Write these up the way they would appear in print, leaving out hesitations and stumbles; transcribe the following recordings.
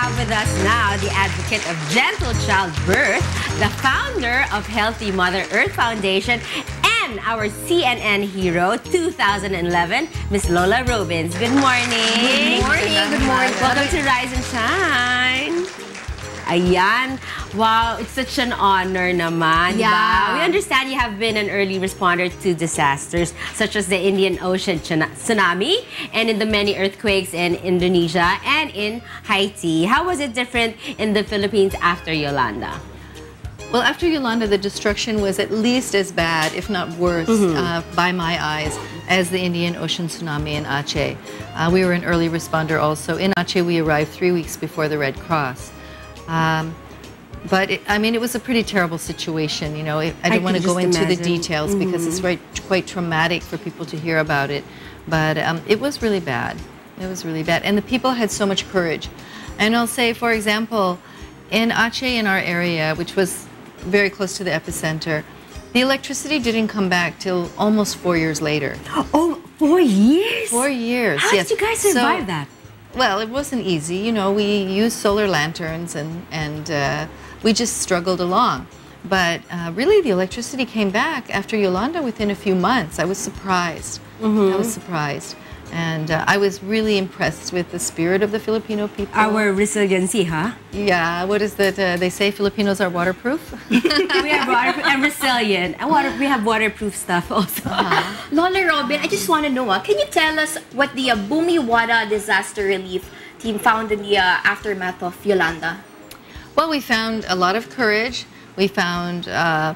have with us now the advocate of gentle childbirth, the founder of Healthy Mother Earth Foundation, and our CNN hero 2011, Miss Lola Robbins. Good morning. Good morning. Good morning. Welcome to Rise and Shine. Ayan. Wow, it's such an honor naman. Yeah. Diba? We understand you have been an early responder to disasters such as the Indian Ocean tsunami and in the many earthquakes in Indonesia and in Haiti. How was it different in the Philippines after Yolanda? Well, after Yolanda, the destruction was at least as bad, if not worse, by my eyes, as the Indian Ocean tsunami in Aceh. We were an early responder also. In Aceh, we arrived 3 weeks before the Red Cross. But it was a pretty terrible situation. You know, I don't want to go into the details because it's quite traumatic for people to hear about it. But it was really bad. It was really bad. And the people had so much courage. And I'll say, for example, in Aceh, in our area, which was very close to the epicenter, the electricity didn't come back till almost 4 years later. Oh, 4 years? 4 years, How did you guys survive that? Well, it wasn't easy. You know, we used solar lanterns and we just struggled along. But really, the electricity came back after Yolanda within a few months. I was surprised. I was surprised. And I was really impressed with the spirit of the Filipino people. Our resiliency, huh? Yeah, what is that? They say Filipinos are waterproof? We are waterproof and resilient. And we have waterproof stuff also. Lola Robin, I just want to know, can you tell us what the Bumiwara Disaster Relief Team found in the aftermath of Yolanda? Well, we found a lot of courage. We found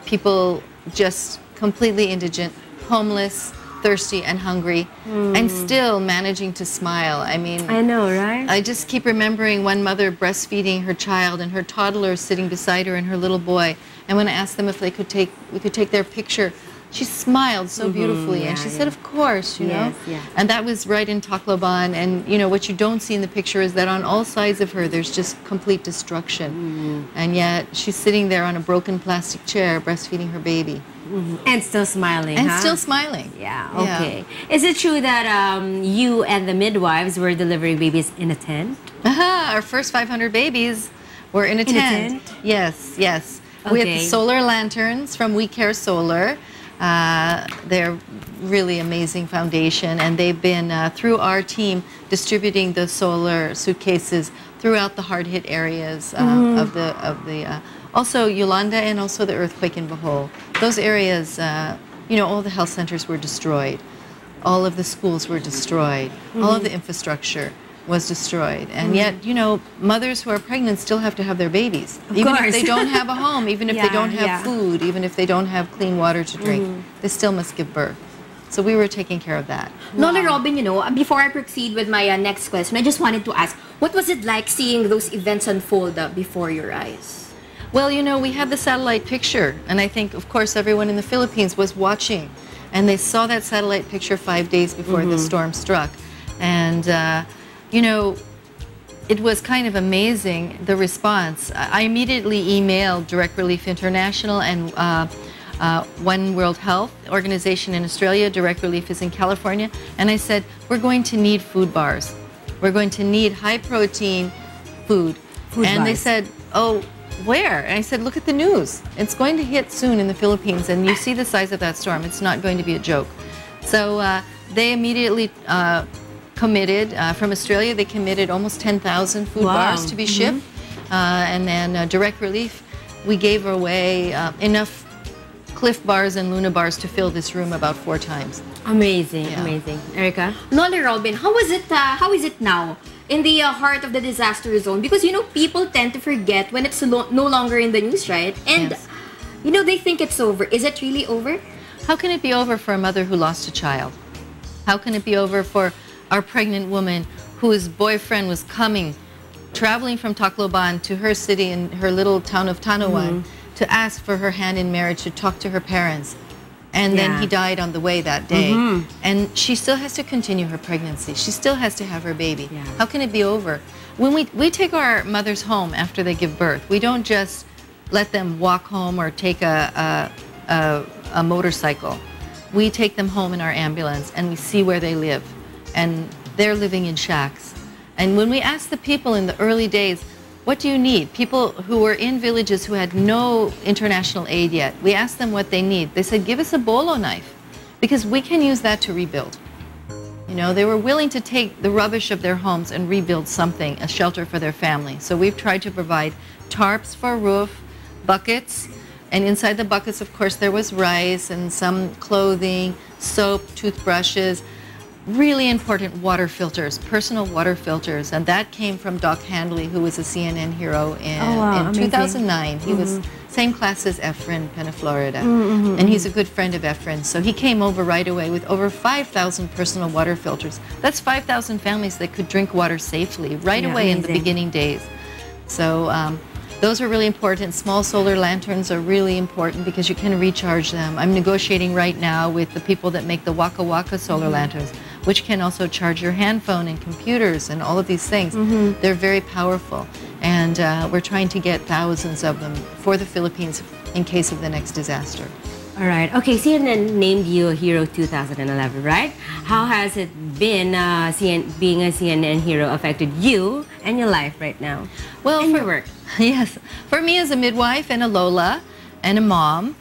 people just completely indigent, homeless, thirsty and hungry, and still managing to smile. I mean, I know, right? I just keep remembering one mother breastfeeding her child and her toddler sitting beside her and her little boy. And when I asked them if we could take their picture, she smiled so beautifully, and she said, "Of course, you know." Yes. And that was right in Tacloban. And you know what you don't see in the picture is that on all sides of her, there's just complete destruction, and yet she's sitting there on a broken plastic chair, breastfeeding her baby. And still smiling, And huh? still smiling. Yeah, okay. Is it true that you and the midwives were delivering babies in a tent? Our first 500 babies were in a tent. Yes, yes. We had the solar lanterns from We Care Solar. They're really amazing foundation, and they've been, through our team, distributing the solar suitcases throughout the hard-hit areas of the also Yolanda and also the earthquake in Bohol. Those areas, you know, all the health centers were destroyed. All of the schools were destroyed. All of the infrastructure was destroyed. And yet, you know, mothers who are pregnant still have to have their babies. Even if they don't have a home, even if they don't have food, even if they don't have clean water to drink, they still must give birth. So we were taking care of that. Lola Robin, you know, before I proceed with my next question, I just wanted to ask, what was it like seeing those events unfold before your eyes? Well, you know, we had the satellite picture, and I think, of course, everyone in the Philippines was watching, and they saw that satellite picture 5 days before the storm struck. And, you know, it was kind of amazing, the response. I immediately emailed Direct Relief International and One World Health Organization in Australia. Direct Relief is in California. And I said, we're going to need food bars. We're going to need high-protein food. And they said, oh, where? And I said, look at the news. It's going to hit soon in the Philippines, and you see the size of that storm. It's not going to be a joke. So they immediately committed, from Australia, they committed almost 10,000 food bars to be shipped. And then Direct Relief, we gave away enough Cliff Bars and Luna Bars to fill this room about 4 times. Amazing, amazing. Erica? Lola Robin, how is it now? In the heart of the disaster zone, because you know people tend to forget when it's no longer in the news, right? And you know they think it's over. Is it really over? How can it be over for a mother who lost a child? How can it be over for our pregnant woman whose boyfriend was traveling from Tacloban to her city in her little town of Tanawan to ask for her hand in marriage, to talk to her parents? And then he died on the way that day. And she still has to continue her pregnancy. She still has to have her baby. How can it be over? When we take our mothers home after they give birth, we don't just let them walk home or take a motorcycle. We take them home in our ambulance and we see where they live. And they're living in shacks. And when we ask the people in the early days, what do you need? People who were in villages who had no international aid yet, we asked them what they need. They said, give us a bolo knife, because we can use that to rebuild. You know, they were willing to take the rubbish of their homes and rebuild something, a shelter for their family. So we've tried to provide tarps for a roof, buckets, and inside the buckets, of course, there was rice and some clothing, soap, toothbrushes, really important water filters, personal water filters. And that came from Doc Handley, who was a CNN hero in 2009. He was same class as Efren, Pena, Florida. And he's a good friend of Efren's. So he came over right away with over 5,000 personal water filters. That's 5,000 families that could drink water safely right away in the beginning days. So those are really important. Small solar lanterns are really important because you can recharge them. I'm negotiating right now with the people that make the Waka Waka solar lanterns, which can also charge your hand phone and computers and all of these things. They're very powerful. And we're trying to get thousands of them for the Philippines in case of the next disaster. All right. Okay, CNN named you a hero 2011, right? How has it been being a CNN hero affected you and your life right now? Well, and your work. Yes. For me as a midwife and a Lola and a mom,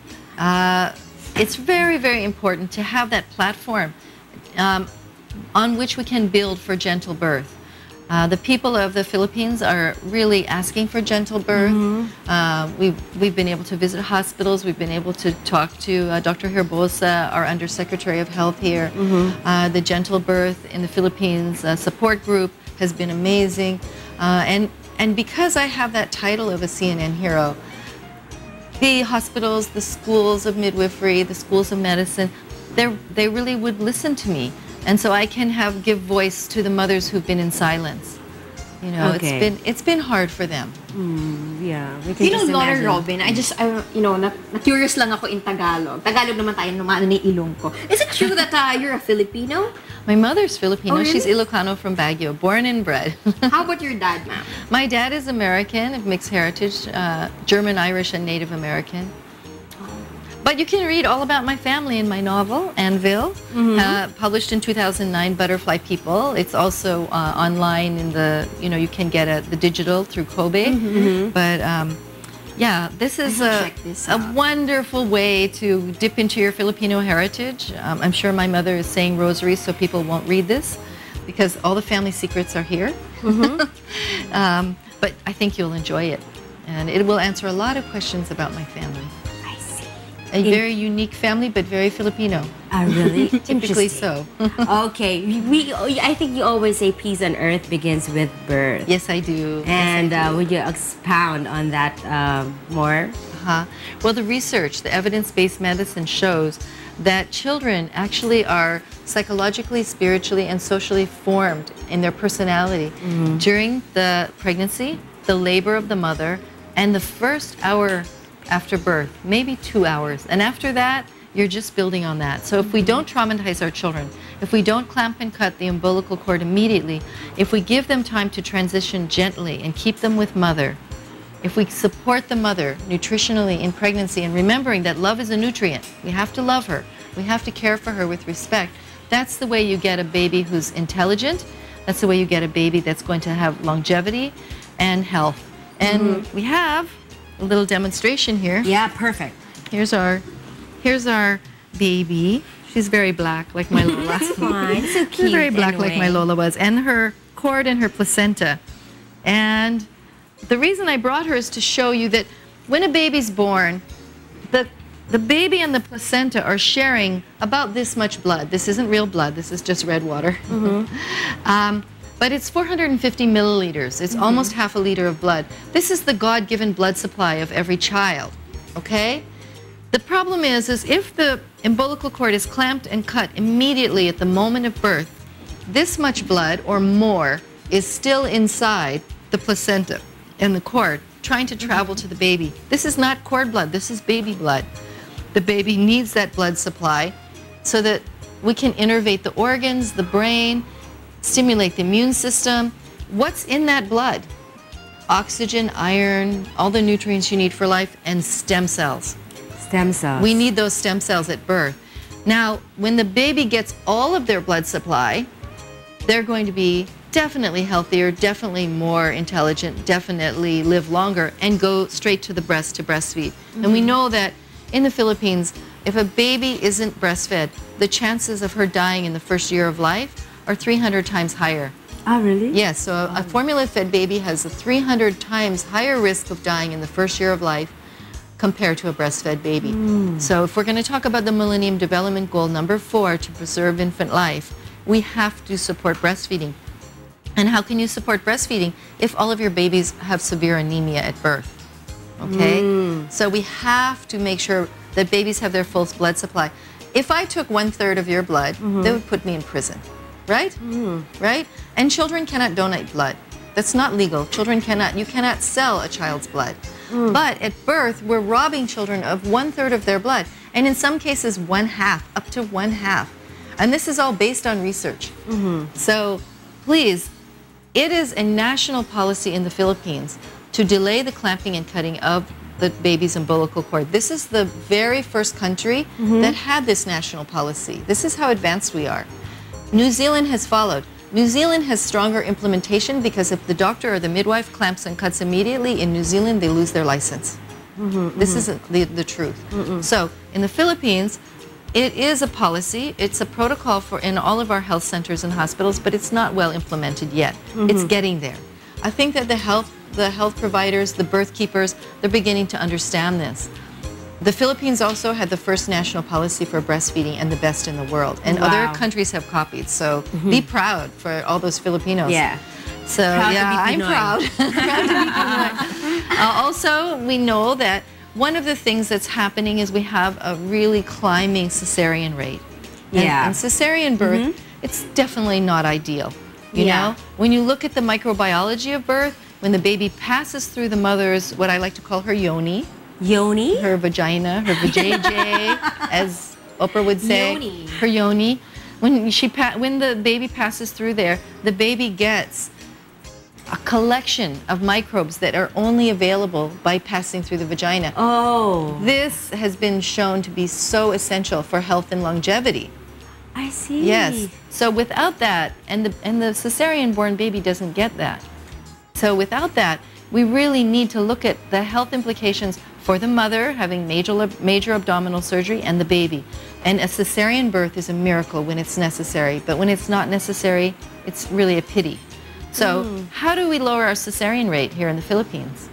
it's very, very important to have that platform on which we can build for gentle birth. The people of the Philippines are really asking for gentle birth. We've been able to visit hospitals. We've been able to talk to Dr. Herbosa, our Undersecretary of Health here. The gentle birth in the Philippines support group has been amazing. And because I have that title of a CNN hero, the hospitals, the schools of midwifery, the schools of medicine, they really would listen to me. And so I can give voice to the mothers who've been in silence. You know, it's been hard for them. Yeah. You know, Laura Robin, you know, na-curious lang ako in Tagalog. Tagalog naman tayo naman ni ilong ko. Is it true that you're a Filipino? My mother's Filipino. Oh, really? She's Ilocano from Baguio, born and bred. How about your dad, ma'am? My dad is American, of mixed heritage, German, Irish, and Native American. But you can read all about my family in my novel, Anvil, published in 2009, Butterfly People. It's also online in the, you know, you can get the digital through Kobe. But yeah, this is a wonderful way to dip into your Filipino heritage. I'm sure my mother is saying rosaries so people won't read this because all the family secrets are here. But I think you'll enjoy it. And it will answer a lot of questions about my family. A very unique family, but very Filipino. Really? Typically so. Okay. I think you always say peace on earth begins with birth. Yes, I do. And yes, I do. Would you expound on that more? Well, the research, the evidence-based medicine shows that children actually are psychologically, spiritually, and socially formed in their personality during the pregnancy, the labor of the mother, and the first hour after birth, maybe 2 hours. And after that, you're just building on that. So if we don't traumatize our children, if we don't clamp and cut the umbilical cord immediately, if we give them time to transition gently and keep them with mother, if we support the mother nutritionally in pregnancy and remembering that love is a nutrient, we have to love her, we have to care for her with respect, that's the way you get a baby who's intelligent, that's the way you get a baby that's going to have longevity and health. And we have a little demonstration here. Yeah, perfect. Here's our baby. She's very black, like my Lola. That's fine. So cute. She's very black, anyway. like my Lola was, and her cord and her placenta. And the reason I brought her is to show you that when a baby's born, the baby and the placenta are sharing about this much blood. This isn't real blood. This is just red water. But it's 450 milliliters. It's almost half a liter of blood. This is the God-given blood supply of every child, okay? The problem is if the umbilical cord is clamped and cut immediately at the moment of birth, this much blood or more is still inside the placenta and the cord, trying to travel to the baby. This is not cord blood, this is baby blood. The baby needs that blood supply so that we can innervate the organs, the brain, stimulate the immune system. What's in that blood? Oxygen, iron, all the nutrients you need for life, and stem cells. Stem cells. We need those stem cells at birth. Now, when the baby gets all of their blood supply, they're going to be definitely healthier, definitely more intelligent, definitely live longer, and go straight to the breast to breastfeed. And we know that in the Philippines, if a baby isn't breastfed, the chances of her dying in the first year of life are 300 times higher. Oh, really? Yes, so a formula-fed baby has a 300 times higher risk of dying in the first year of life compared to a breastfed baby. So if we're going to talk about the Millennium Development Goal number 4, to preserve infant life, we have to support breastfeeding. And how can you support breastfeeding if all of your babies have severe anemia at birth? Okay? So we have to make sure that babies have their full blood supply. If I took 1/3 of your blood, they would put me in prison, right? Right? And children cannot donate blood. That's not legal. Children cannot, you cannot sell a child's blood. But at birth, we're robbing children of 1/3 of their blood. And in some cases, 1/2, up to 1/2. And this is all based on research. So please, it is a national policy in the Philippines to delay the clamping and cutting of the baby's umbilical cord. This is the very first country that had this national policy. This is how advanced we are. New Zealand has followed. New Zealand has stronger implementation because if the doctor or the midwife clamps and cuts immediately, in New Zealand they lose their license. This is the truth. So in the Philippines, it is a policy, it's a protocol for in all of our health centers and hospitals, but it's not well implemented yet. It's getting there. I think that the health providers, the birth keepers, they're beginning to understand this. The Philippines also had the first national policy for breastfeeding and the best in the world. And other countries have copied. So be proud for all those Filipinos. Yeah. So I'm proud. Proud to be Pinoy. Also, we know that one of the things that's happening is we have a really climbing cesarean rate. And cesarean birth, it's definitely not ideal. You know, when you look at the microbiology of birth, when the baby passes through the mother's, what I like to call her yoni, her vagina, her vajayjay, as Oprah would say, her yoni. When the baby passes through there, the baby gets a collection of microbes that are only available by passing through the vagina. This has been shown to be so essential for health and longevity. I see. Yes. So without that, and the cesarean-born baby doesn't get that. So without that, we really need to look at the health implications for the mother having major abdominal surgery and the baby. And a cesarean birth is a miracle when it's necessary, but when it's not necessary, it's really a pity. So how do we lower our cesarean rate here in the Philippines?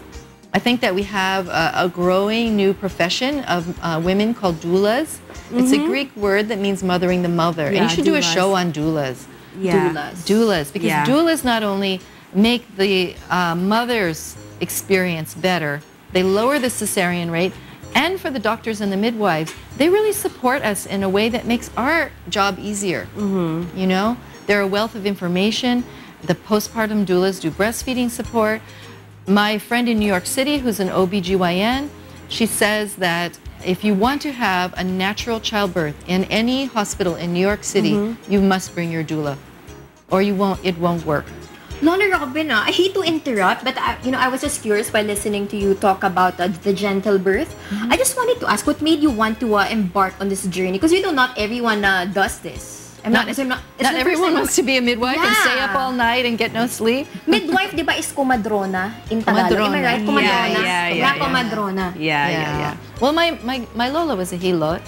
I think that we have a growing new profession of women called doulas. It's a Greek word that means mothering the mother. And you should do a show on doulas. Doulas. Because doulas not only make the mother's experience better, they lower the cesarean rate, and for the doctors and the midwives, they really support us in a way that makes our job easier. You know, they're a wealth of information. The postpartum doulas do breastfeeding support. My friend in New York City, who's an OBGYN, she says that if you want to have a natural childbirth in any hospital in New York City, you must bring your doula, or it won't work. Lola Robin, I hate to interrupt, but I was just curious by listening to you talk about the gentle birth. I just wanted to ask, what made you want to embark on this journey? Because not everyone does this. Not everyone wants to be a midwife and stay up all night and get no sleep. Midwife, di ba, is comadrona in Tagalog? Am I right? Comadrona. Yeah. Well, my Lola was a hilot.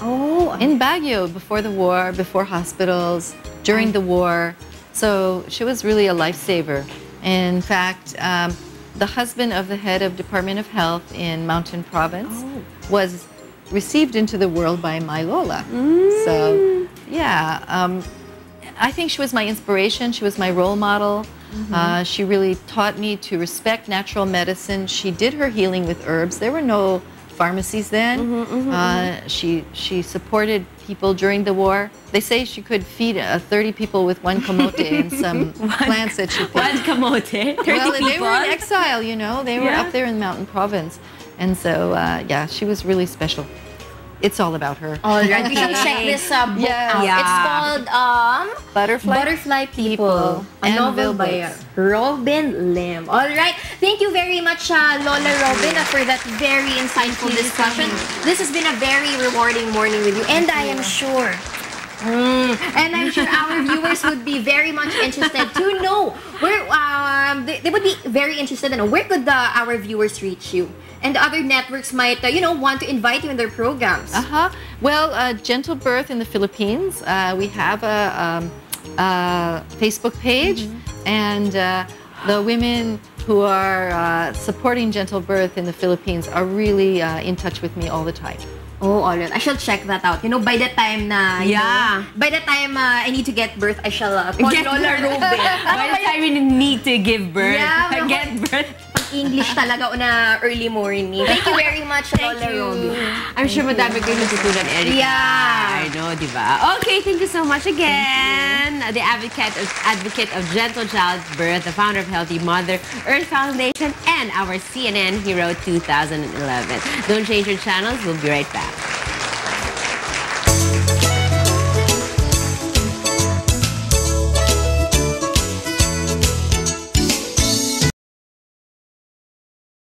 In Baguio before the war, before hospitals, during the war. So she was really a lifesaver. In fact, the husband of the head of Department of Health in Mountain Province was received into the world by my Lola. So, yeah, I think she was my inspiration. She was my role model. She really taught me to respect natural medicine. She did her healing with herbs. There were no pharmacies then. She supported people during the war. They say she could feed 30 people with one camote and some plants that she picked. One camote? 30 well, people? They were in exile, you know. They were up there in Mountain Province. And so, yeah, she was really special. It's all about her. All right, we should check this book out. It's called Butterfly People, a novel by Robin Lim. All right, thank you very much, Lola Robin, for that very insightful discussion. This has been a very rewarding morning with you, and I am sure And I'm sure our viewers would be very much interested to know where they would be very interested in where could our viewers reach you, and other networks might want to invite you in their programs. Well, Gentle Birth in the Philippines, we have a Facebook page, and the women who are supporting Gentle Birth in the Philippines are really in touch with me all the time. Oh, alright. I shall check that out. By the time na, by the time I need to get birth, I shall call Lola Robe. By the time you need to give birth, get birth. English talaga na early morning. Thank you very much, Lola Robe. I'm sure madami kayong natutunan, Erica. Yeah. I know, diba? Okay, thank you so much again. The advocate of gentle childbirth, the founder of Healthy Mother Earth Foundation, and our CNN Hero 2011. Don't change your channels. We'll be right back.